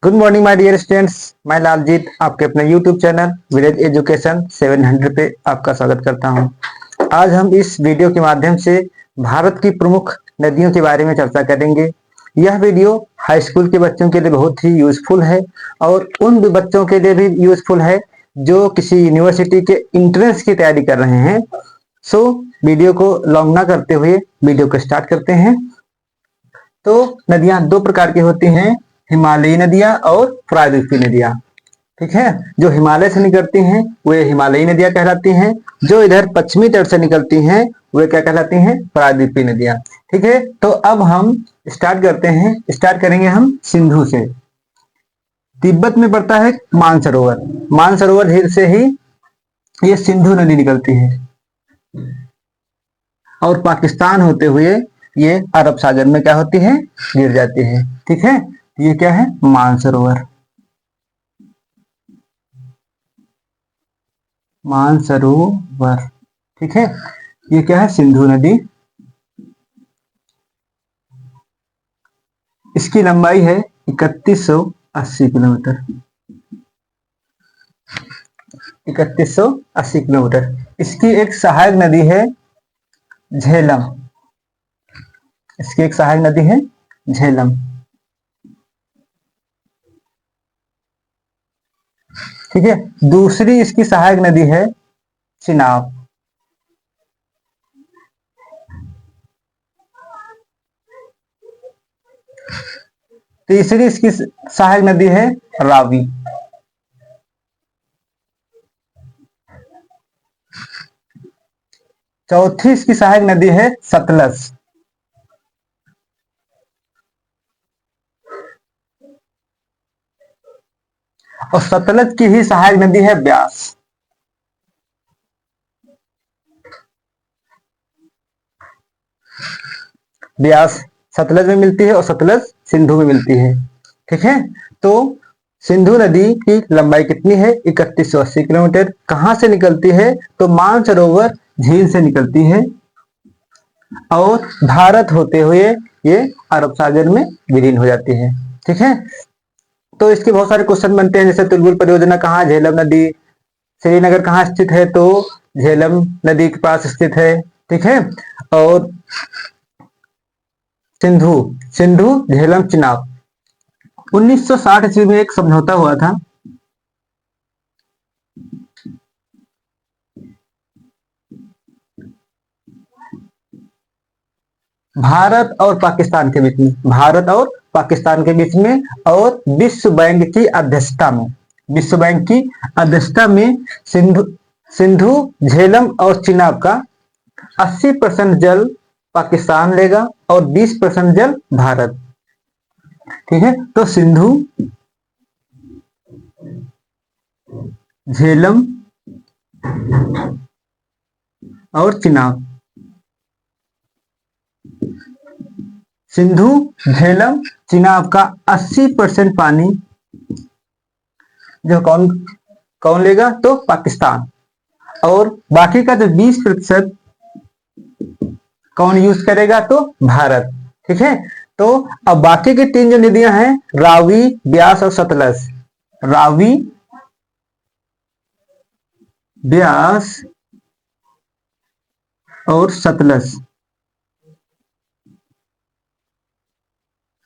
Good morning my dear students. मैं लालजीत आपके अपने यूट्यूब चैनल विलेज एजुकेशन 700 पे आपका स्वागत करता हूं। आज हम इस वीडियो के माध्यम से भारत की प्रमुख नदियों के बारे में चर्चा करेंगे। यह वीडियो हाई स्कूल के बच्चों के लिए बहुत ही यूजफुल है और उन भी बच्चों के लिए भी यूजफुल है जो किसी यूनिवर्सिटी के इंट्रेंस की तैयारी कर रहे हैं। सो वीडियो को लॉन्ग ना करते हुए वीडियो को स्टार्ट करते हैं। तो नदियां दो प्रकार की होती हैं, हिमालयी नदियां और प्रायद्वीपीय नदियां। ठीक है, जो हिमालय से निकलती हैं वे हिमालयी नदियां कहलाती हैं। जो इधर पश्चिमी तट से निकलती हैं वे क्या कहलाती हैं? प्रायद्वीपीय नदियां। ठीक है, तो अब हम स्टार्ट करते हैं। स्टार्ट करेंगे हम सिंधु से। तिब्बत में पड़ता है मानसरोवर। मानसरोवर झील से ही ये सिंधु नदी निकलती है और पाकिस्तान होते हुए ये अरब सागर में क्या होती है? गिर जाती है। ठीक है, ये क्या है? मानसरोवर। मानसरोवर। ठीक है, ये क्या है? सिंधु नदी। इसकी लंबाई है 3180 किलोमीटर। 3180 किलोमीटर। इसकी एक सहायक नदी है झेलम। इसकी एक सहायक नदी है झेलम। ठीक है, दूसरी इसकी सहायक नदी है चिनाब। तीसरी इसकी सहायक नदी है रावी। चौथी इसकी सहायक नदी है सतलज। और सतलज की ही सहायक नदी है ब्यास। ब्यास सतलज में मिलती है और सतलज सिंधु में मिलती है। ठीक है, तो सिंधु नदी की लंबाई कितनी है? 3180 किलोमीटर। कहां से निकलती है? तो मानसरोवर झील से निकलती है और भारत होते हुए ये अरब सागर में विलीन हो जाती है। ठीक है, तो इसके बहुत सारे क्वेश्चन बनते हैं, जैसे तुलबुल परियोजना कहाँ? झेलम नदी। श्रीनगर कहाँ स्थित है? तो झेलम नदी के पास स्थित है। ठीक है, और सिंधु सिंधु झेलम चिनाब। 1960 ईस्वी में एक समझौता हुआ था। भारत और पाकिस्तान के बीच में, भारत और पाकिस्तान के बीच में, और विश्व बैंक की अध्यक्षता में, विश्व बैंक की अध्यक्षता में सिंधु सिंधु झेलम और चिनाब का 80% जल पाकिस्तान लेगा और 20% जल भारत। ठीक है, तो सिंधु झेलम और चिनाब। सिंधु झेलम चिनाब का 80% पानी जो कौन कौन लेगा? तो पाकिस्तान। और बाकी का जो 20% कौन यूज करेगा? तो भारत। ठीक है, तो अब बाकी की तीन जो नदियां हैं, रावी, ब्यास और सतलज। रावी, ब्यास और सतलज,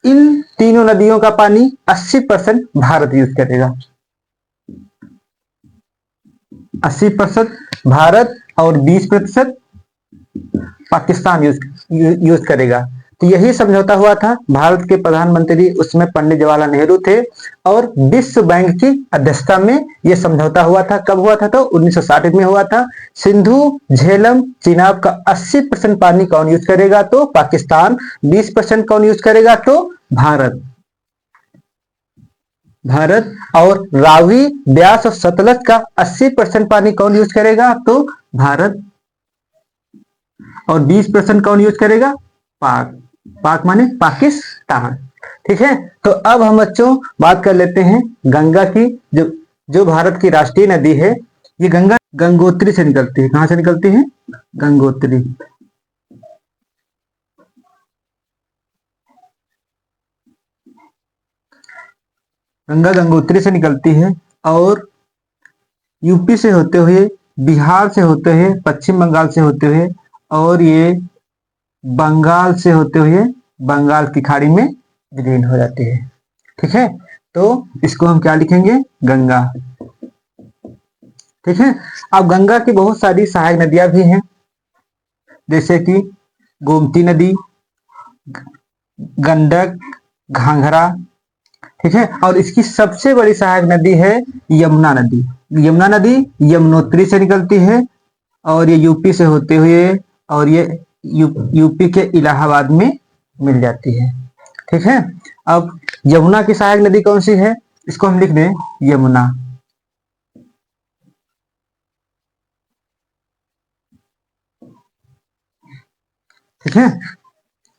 इन तीनों नदियों का पानी 80% भारत यूज करेगा। 80% भारत और 20% पाकिस्तान यूज करेगा। तो यही समझौता हुआ था। भारत के प्रधानमंत्री उसमें पंडित जवाहरलाल नेहरू थे और विश्व बैंक की अध्यक्षता में यह समझौता हुआ था। कब हुआ था? तो 1960 में हुआ था। सिंधु झेलम चिनाब का 80% पानी कौन यूज करेगा? तो पाकिस्तान। 20% कौन यूज करेगा? तो भारत। भारत। और रावी, ब्यास और सतलज का 80% पानी कौन यूज करेगा? तो भारत। और 20% कौन यूज करेगा? पाक। पाक माने पाकिस्तान। ठीक है, तो अब हम बच्चों बात कर लेते हैं गंगा की। जो जो भारत की राष्ट्रीय नदी है, ये गंगा गंगोत्री से निकलती है। कहां से निकलती है? गंगोत्री। गंगा गंगोत्री से निकलती है और यूपी से होते हुए, बिहार से होते हुए, पश्चिम बंगाल से होते हुए और ये बंगाल से होते हुए बंगाल की खाड़ी में विलीन हो जाती है। ठीक है, तो इसको हम क्या लिखेंगे? गंगा। ठीक है, अब गंगा की बहुत सारी सहायक नदियां भी हैं, जैसे कि गोमती नदी, गंडक, घाघरा। ठीक है, और इसकी सबसे बड़ी सहायक नदी है यमुना नदी। यमुना नदी यमुनोत्री से निकलती है और ये यूपी से होते हुए और ये यूपी के इलाहाबाद में मिल जाती है। ठीक है, अब यमुना की सहायक नदी कौन सी है? इसको हम लिख दें यमुना। ठीक है,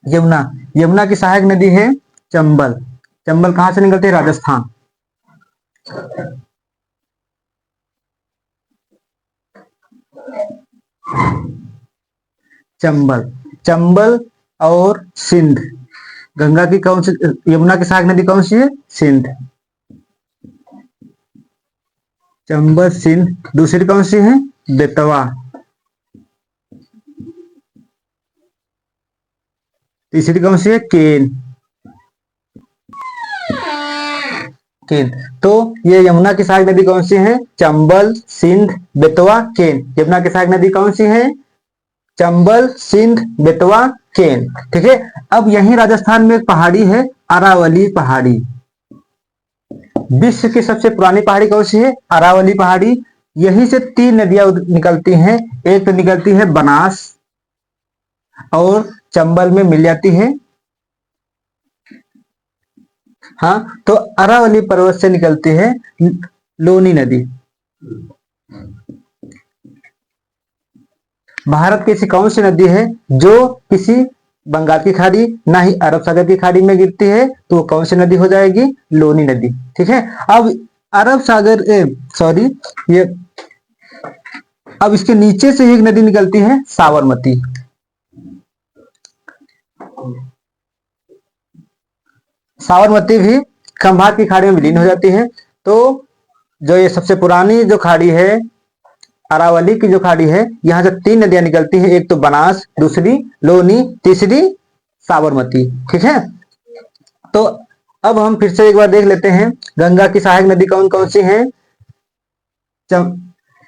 यमुना। यमुना की सहायक नदी है चंबल। चंबल कहां से निकलती है? राजस्थान। चंबल, चंबल और सिंध। गंगा की कौन सी, यमुना की सहायक नदी कौन सी है? सिंध। चंबल, सिंध। दूसरी कौन सी है? बेतवा। तीसरी कौन सी है? केन। केन। तो ये यमुना की सहायक नदी कौन सी है? चंबल, सिंध, बेतवा, केन। यमुना की सहायक नदी कौन सी है? चंबल, सिंध, बेतवा, केन। ठीक है, अब यहीं राजस्थान में एक पहाड़ी है, अरावली पहाड़ी। विश्व की सबसे पुरानी पहाड़ी कौन सी है? अरावली पहाड़ी। यहीं से तीन नदियां निकलती हैं। एक तो निकलती है बनास और चंबल में मिल जाती है। हाँ, तो अरावली पर्वत से निकलती है लोनी नदी। भारत की ऐसी कौन सी नदी है जो किसी बंगाल की खाड़ी ना ही अरब सागर की खाड़ी में गिरती है? तो वो कौन सी नदी हो जाएगी? लोनी नदी। ठीक है, अब अरब सागर, सॉरी, ये अब इसके नीचे से एक नदी निकलती है साबरमती। साबरमती भी खंभात की खाड़ी में विलीन हो जाती है। तो जो ये सबसे पुरानी जो खाड़ी है, अरावली की जो खाड़ी है, यहाँ से तीन नदियां निकलती हैं। एक तो बनास, दूसरी लोनी, तीसरी साबरमती। ठीक है, तो अब हम फिर से एक बार देख लेते हैं गंगा की सहायक नदी कौन कौन सी हैं?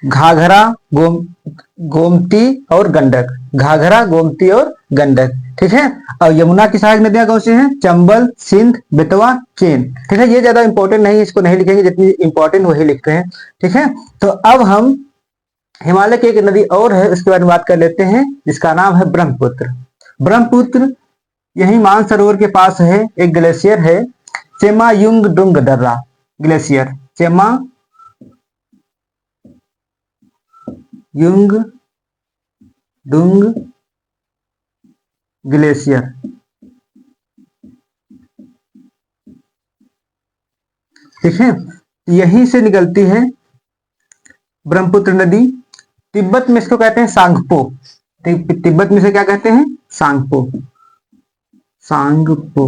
घाघरा, गोमती और गंडक। घाघरा, गोमती और गंडक। ठीक है, और यमुना की सहायक नदियां कौन सी हैं? चंबल, सिंध, बेतवा, केन। ठीक है, ये ज्यादा इंपॉर्टेंट नहीं, इसको नहीं लिखेंगे, जितनी इंपॉर्टेंट वही लिखते हैं। ठीक है, तो अब हम हिमालय की एक नदी और है, उसके बारे में बात कर लेते हैं, जिसका नाम है ब्रह्मपुत्र। ब्रह्मपुत्र यही मानसरोवर के पास है, एक ग्लेशियर है, चेमा युंग डुंग दर्रा ग्लेशियर। चेमा युंग डुंग ग्लेशियर। ठीक है, यहीं से निकलती है ब्रह्मपुत्र नदी। तिब्बत में इसको कहते हैं सांगपो। तिब्बत में से क्या कहते हैं? सांगपो। सांगपो,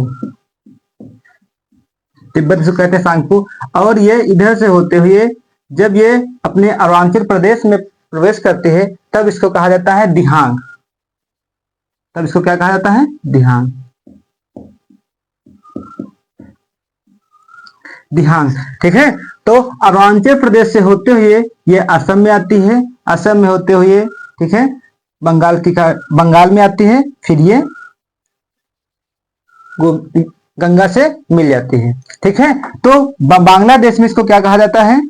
तिब्बत से कहते हैं सांगपो। और ये इधर से होते हुए जब ये अपने अरुणाचल प्रदेश में प्रवेश करते हैं, तब इसको कहा जाता है दिहांग। तब इसको क्या कहा जाता है? दिहांग। दिहांग। ठीक है, तो अरुणाचल प्रदेश से होते हुए ये असम में आती है। असम में होते हुए, ठीक है, बंगाल में आती है, फिर ये गंगा से मिल जाती है। ठीक है, तो बांग्लादेश में इसको क्या कहा जाता है?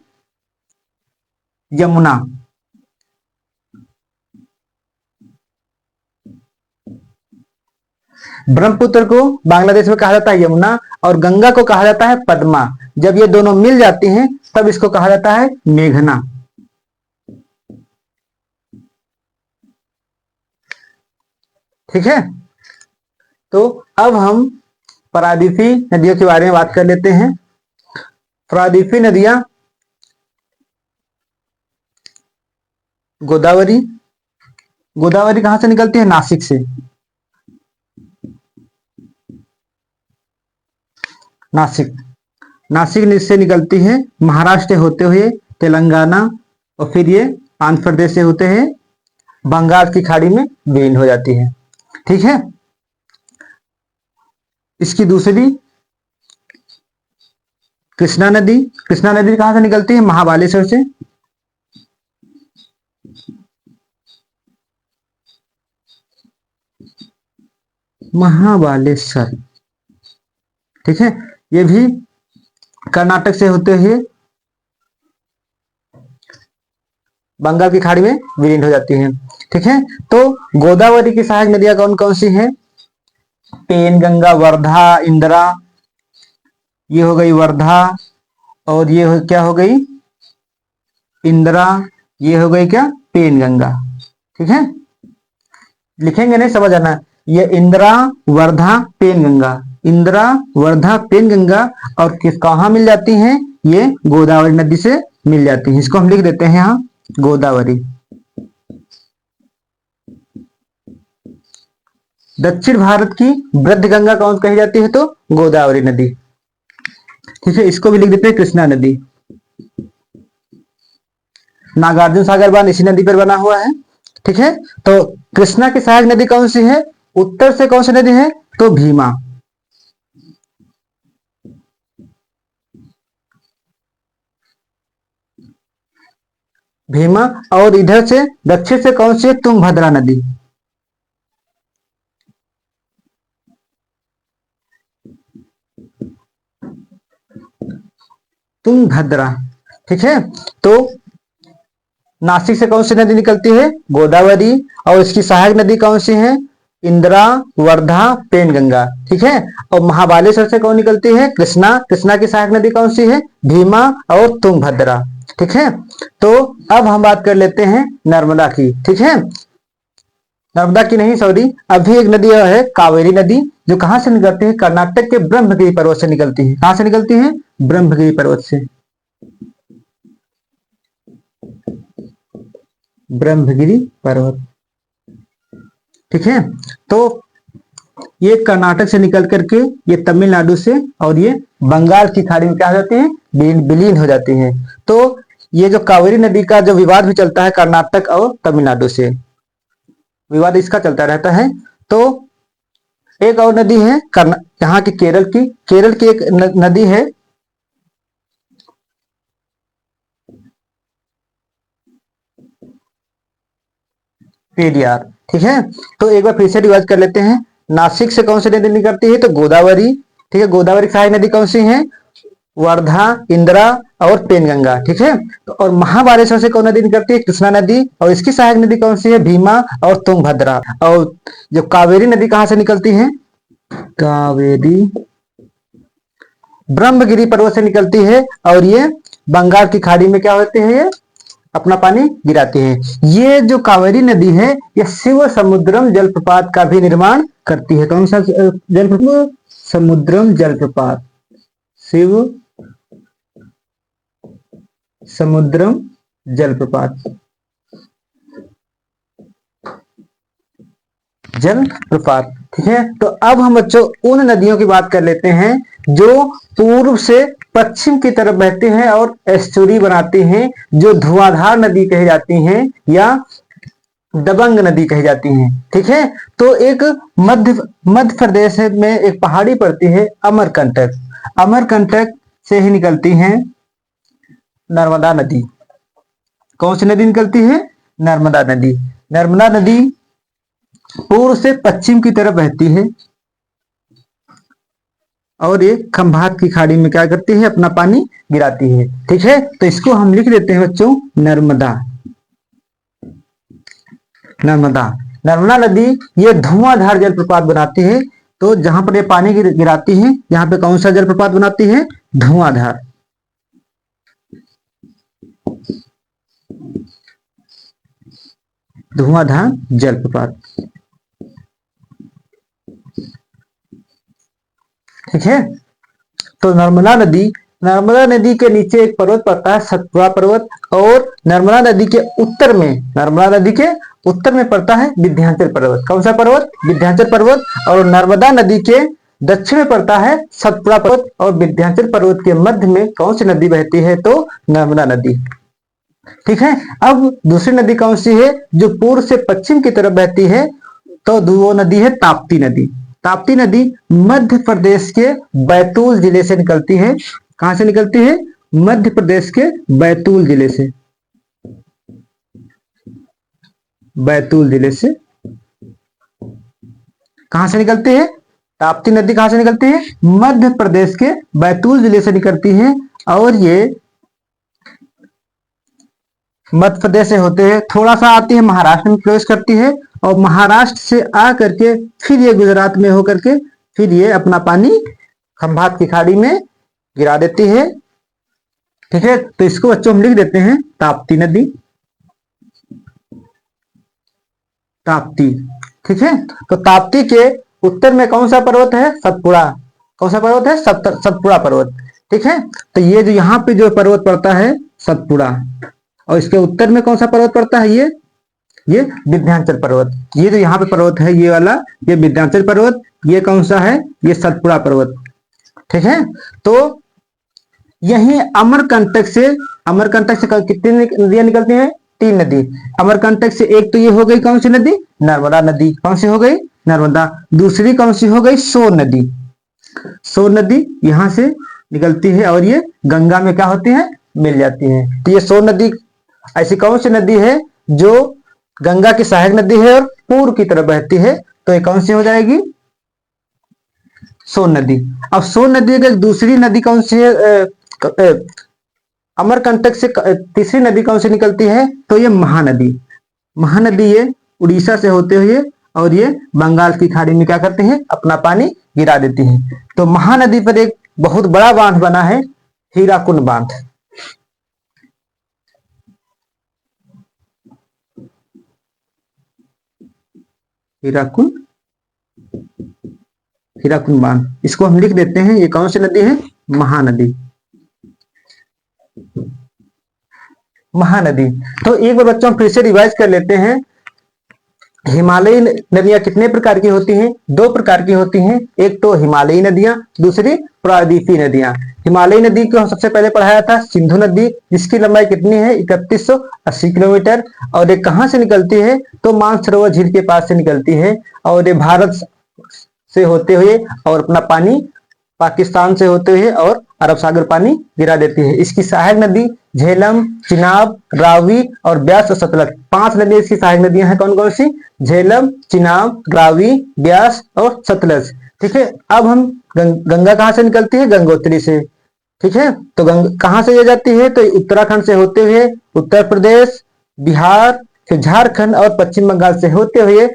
यमुना। ब्रह्मपुत्र को बांग्लादेश में कहा जाता है यमुना और गंगा को कहा जाता है पद्मा। जब ये दोनों मिल जाती हैं, तब इसको कहा जाता है मेघना। ठीक है, तो अब हम प्रायद्वीपीय नदियों के बारे में बात कर लेते हैं। प्रायद्वीपीय नदियां गोदावरी। गोदावरी कहां से निकलती है? नासिक से। नासिक। नासिक से निकलती है, महाराष्ट्र होते हुए तेलंगाना और फिर ये आंध्र प्रदेश से होते हैं बंगाल की खाड़ी में विलीन हो जाती है। ठीक है, इसकी दूसरी कृष्णा नदी। कृष्णा नदी कहां से निकलती है? महाबालेश्वर से। महाबालेश्वर, ठीक है, ये भी कर्नाटक से होते हुए बंगाल की खाड़ी में विलीन हो जाती है। ठीक है, तो गोदावरी की सहायक नदियां कौन कौन सी हैं? पेन गंगा, वर्धा, इंदिरा, ये हो गई वर्धा, और ये क्या हो गई? इंदिरा, ये हो गई क्या? पेन गंगा। ठीक है, लिखेंगे नहीं, समझ आना, ये इंदिरा, वर्धा, पेन गंगा, इंदिरा, वर्धा, पेन गंगा, और किस कहां मिल जाती हैं? ये गोदावरी नदी से मिल जाती हैं। इसको हम लिख देते हैं यहां गोदावरी। दक्षिण भारत की वृद्ध गंगा कौन कही जाती है? तो गोदावरी नदी। ठीक है, इसको भी लिख देते हैं कृष्णा नदी। नागार्जुन सागर बांध इसी नदी पर बना हुआ है। ठीक है, तो कृष्णा की सहायक नदी कौन सी है? उत्तर से कौन सी नदी है? तो भीमा। भीमा, और इधर से दक्षिण से कौन सी है? तुंगभद्रा नदी। तुंगभद्रा। ठीक है, तो नासिक से कौन सी नदी निकलती है? गोदावरी, और इसकी सहायक नदी कौन सी है? इंदिरा, वर्धा, पेनगंगा। ठीक है, और महाबालेश्वर से कौन निकलती है? कृष्णा। कृष्णा की सहायक नदी कौन सी है? भीमा और तुंगभद्रा। ठीक है, तो अब हम बात कर लेते हैं नर्मदा की। ठीक है, नर्मदा की नहीं, सॉरी, अभी एक नदी है कावेरी नदी, जो कहां से निकलती है? कर्नाटक के ब्रह्मगिरी पर्वत से निकलती है। कहां से निकलती है? ब्रह्मगिरी पर्वत से। ब्रह्मगिरी पर्वत। ठीक है, तो ये कर्नाटक से निकल करके ये तमिलनाडु से और ये बंगाल की खाड़ी में क्या हो जाती है? विलीन हो जाती है। तो ये जो कावेरी नदी का जो विवाद भी चलता है कर्नाटक और तमिलनाडु से, विवाद इसका चलता रहता है। तो एक और नदी है यहाँ की केरल की एक नदी है पेरियार। ठीक है, तो एक बार फिर से रिवाइज कर लेते हैं। नासिक से कौन सी नदी निकलती है? तो गोदावरी। ठीक है, गोदावरी की सहायक नदी कौन सी है? वर्धा, इंदिरा और पेनगंगा। ठीक है, तो और महाबालेश्वर से कौन नदी निकलती है? कृष्णा नदी, और इसकी सहायक नदी कौन सी है? भीमा और तुंगभद्रा। और जो कावेरी नदी कहां से निकलती है? कावेरी ब्रह्मगिरी पर्वत से निकलती है, और ये बंगाल की खाड़ी में क्या होते हैं? ये अपना पानी गिराती है। ये जो कावेरी नदी है, ये शिव समुद्रम जलप्रपात का भी निर्माण करती है। कौन सा जलप्रपात? समुद्रम जलप्रपात। शिव समुद्रम जलप्रपात, जलप्रपात। ठीक है, तो अब हम बच्चों उन नदियों की बात कर लेते हैं जो पूर्व से पश्चिम की तरफ बहती हैं और एस्चुरी बनाती हैं, जो धुआंधार नदी कही जाती हैं या दबंग नदी कही जाती हैं। ठीक है, तो एक मध्य प्रदेश में एक पहाड़ी पड़ती है अमरकंटक। अमरकंटक से ही निकलती है नर्मदा नदी। कौन सी नदी निकलती है? नर्मदा नदी। नर्मदा नदी पूर्व से पश्चिम की तरफ बहती है और ये खंभात की खाड़ी में क्या करती है? अपना पानी गिराती है। ठीक है, तो इसको हम लिख देते हैं बच्चों नर्मदा। नर्मदा, नर्मदा नदी ये धुआंधार जलप्रपात बनाती है। तो जहां पर ये पानी गिराती है, यहाँ पे कौन सा जलप्रपात बनाती है? धुआंधार। धुआंधार जलप्रपात। ठीक है, तो नर्मदा नदी के नीचे एक पर्वत पड़ता है सतपुड़ा पर्वत, और नर्मदा नदी के उत्तर में पड़ता है विंध्याचल पर्वत। कौन सा पर्वत? विंध्याचल पर्वत। और नर्मदा नदी के दक्षिण में पड़ता है सतपुड़ा पर्वत और विंध्याचल पर्वत के मध्य में कौन सी नदी बहती है? तो नर्मदा नदी। ठीक है। अब दूसरी नदी कौन सी है जो पूर्व से पश्चिम की तरफ बहती है? तो वो नदी है ताप्ती नदी। ताप्ती नदी मध्य प्रदेश के बैतूल जिले से निकलती है। कहां से निकलती है? मध्य प्रदेश के बैतूल जिले से। बैतूल जिले से कहां से निकलती है? ताप्ती नदी कहां से निकलती है? मध्य प्रदेश के बैतूल जिले से निकलती है और ये मध्य प्रदेश से होते हुए थोड़ा सा आती है, महाराष्ट्र में प्रवेश करती है और महाराष्ट्र से आ करके फिर ये गुजरात में होकर के फिर ये अपना पानी खंभात की खाड़ी में गिरा देती है। ठीक है, तो इसको बच्चों हम लिख देते हैं ताप्ती नदी। ताप्ती। ठीक है, तो ताप्ती के उत्तर में कौन सा पर्वत है? सतपुड़ा। कौन सा पर्वत है? सतपुड़ा पर्वत। ठीक है, तो ये जो यहाँ पे जो पर्वत पड़ता है सतपुड़ा, और इसके उत्तर में कौन सा पर्वत पड़ता है? ये विंध्याचल पर्वत। ये जो यहाँ पे पर्वत है ये वाला, ये विंध्याचल पर्वत। ये कौन सा है? ये सतपुड़ा पर्वत। ठीक है, तो यही अमरकंटक से कितनी नदियां निकलती हैं? 3 नदी। अमरकंटक से एक तो ये हो गई कौन सी नदी? नर्मदा नदी। कौन सी हो गई? नर्मदा। दूसरी कौन सी हो गई? सोन नदी। सोन नदी यहां से निकलती है और ये गंगा में क्या होती है? मिल जाती है। तो ये सोन नदी ऐसी कौन सी नदी है जो गंगा की सहायक नदी है और पूर्व की तरफ बहती है? तो ये कौन सी हो जाएगी? सोन नदी। अब सोन नदी की दूसरी नदी कौन सी है? अमरकंटक से तीसरी नदी कौन सी निकलती है? तो ये महानदी। महानदी ये उड़ीसा से होते हुए और ये बंगाल की खाड़ी में क्या करते हैं? अपना पानी गिरा देती है। तो महानदी पर एक बहुत बड़ा बांध बना है, हीराकुंड बांध। हीराकुंड बांध, इसको हम लिख देते हैं। ये कौन सी नदी है? महानदी। महानदी। तो एक बार बच्चों फिर से रिवाइज कर लेते हैं। हिमालयी नदियां कितने प्रकार की होती हैं? 2 प्रकार की होती हैं। एक तो हिमालयी नदियां, दूसरी प्रायद्वीपीय नदियां। हिमालयी नदी को सबसे पहले पढ़ाया था सिंधु नदी, जिसकी लंबाई कितनी है? 3180 किलोमीटर। और ये कहां से निकलती है? तो मानसरोवर झील के पास से निकलती है और ये भारत से होते हुए और अपना पानी पाकिस्तान से होते हुए और अरब सागर पानी गिरा देती है। इसकी सहायक नदी झेलम, चिनाब, रावी और ब्यास और सतलज। 5 नदियां इसकी सहायक नदियां हैं। कौन कौन सी? झेलम, चिनाब, रावी, ब्यास और सतलज। ठीक है, अब हम गंगा कहां से निकलती है? गंगोत्री से। ठीक है, तो कहां से ये जाती है? तो उत्तराखंड से होते हुए उत्तर प्रदेश, बिहार, फिर झारखंड और पश्चिम बंगाल से होते हुए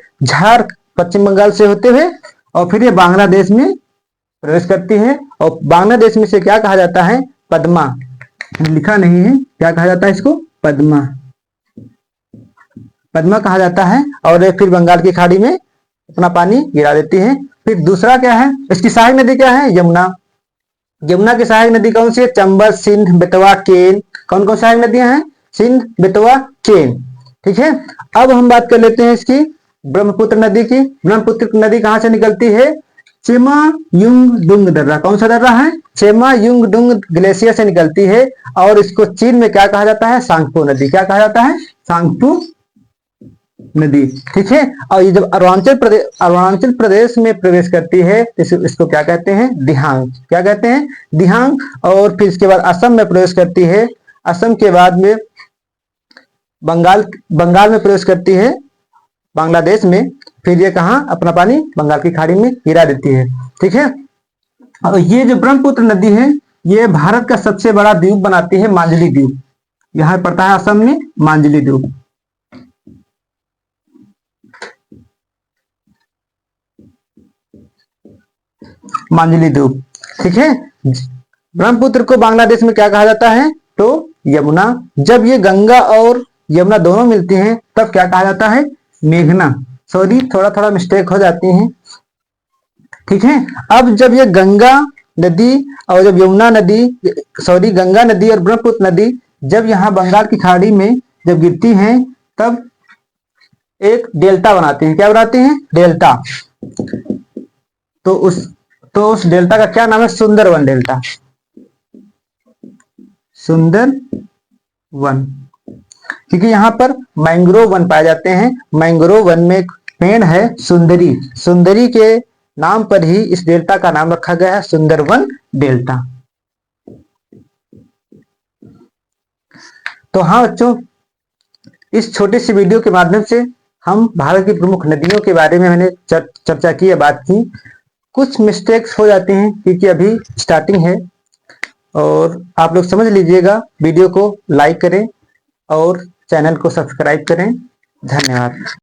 पश्चिम बंगाल से होते हुए और फिर ये बांग्लादेश में प्रवेश करती है। और बांग्लादेश में से क्या कहा जाता है? पद्मा। लिखा नहीं है, क्या कहा जाता है इसको? पद्मा। पद्मा कहा जाता है और फिर बंगाल की खाड़ी में अपना पानी गिरा देती है। फिर दूसरा क्या है? इसकी सहायक नदी क्या है? यमुना। यमुना की सहायक नदी कौन सी है? चंबल, सिंध, बेतवा, केन। कौन कौन सहायक नदियां हैं? सिंध, बेतवा, केन। ठीक है, अब हम बात कर लेते हैं इसकी ब्रह्मपुत्र नदी की। ब्रह्मपुत्र नदी कहां से निकलती है? चेमा युंग डुंग दर्रा। कौन सा दर्रा है? चेमा युंग डुंग ग्लेशियर से निकलती है और इसको चीन में क्या कहा जाता है? सांगपो नदी। क्या कहा जाता है? सांगपो नदी। ठीक है, और ये जब अरुणाचल प्रदेश में प्रवेश करती है इसको क्या कहते हैं? दिहांग। क्या कहते हैं? दिहांग। और फिर इसके बाद असम में प्रवेश करती है। असम के बाद में बंगाल में प्रवेश करती है, बांग्लादेश में। फिर ये कहा अपना पानी बंगाल की खाड़ी में गिरा देती है। ठीक है, और ये जो ब्रह्मपुत्र नदी है ये भारत का सबसे बड़ा द्वीप बनाती है, मांझली द्वीप। यहां पड़ता है असम में मांझली द्वीप। मांझली द्वीप। ठीक है, ब्रह्मपुत्र को बांग्लादेश में क्या कहा जाता है? तो यमुना। जब ये गंगा और यमुना दोनों मिलती हैं तब क्या कहा जाता है? मेघना। सॉरी, थोड़ा थोड़ा मिस्टेक हो जाती है। ठीक है, अब जब ये गंगा नदी और जब यमुना नदी गंगा नदी और ब्रह्मपुत्र नदी जब यहाँ बंगाल की खाड़ी में जब गिरती हैं तब एक डेल्टा बनाते हैं। क्या बनाते हैं? डेल्टा। तो उस डेल्टा का क्या नाम है? सुंदरवन डेल्टा। सुंदरवन, क्योंकि यहाँ पर मैंग्रोव वन पाए जाते हैं। मैंग्रोव वन में एक पेड़ है सुंदरी, सुंदरी के नाम पर ही इस डेल्टा का नाम रखा गया है सुंदरवन डेल्टा। तो हाँ बच्चों, इस छोटी सी वीडियो के माध्यम से हम भारत की प्रमुख नदियों के बारे में मैंने चर्चा की, बात की। कुछ मिस्टेक्स हो जाती हैं क्योंकि अभी स्टार्टिंग है, और आप लोग समझ लीजिएगा। वीडियो को लाइक करें और चैनल को सब्सक्राइब करें। धन्यवाद।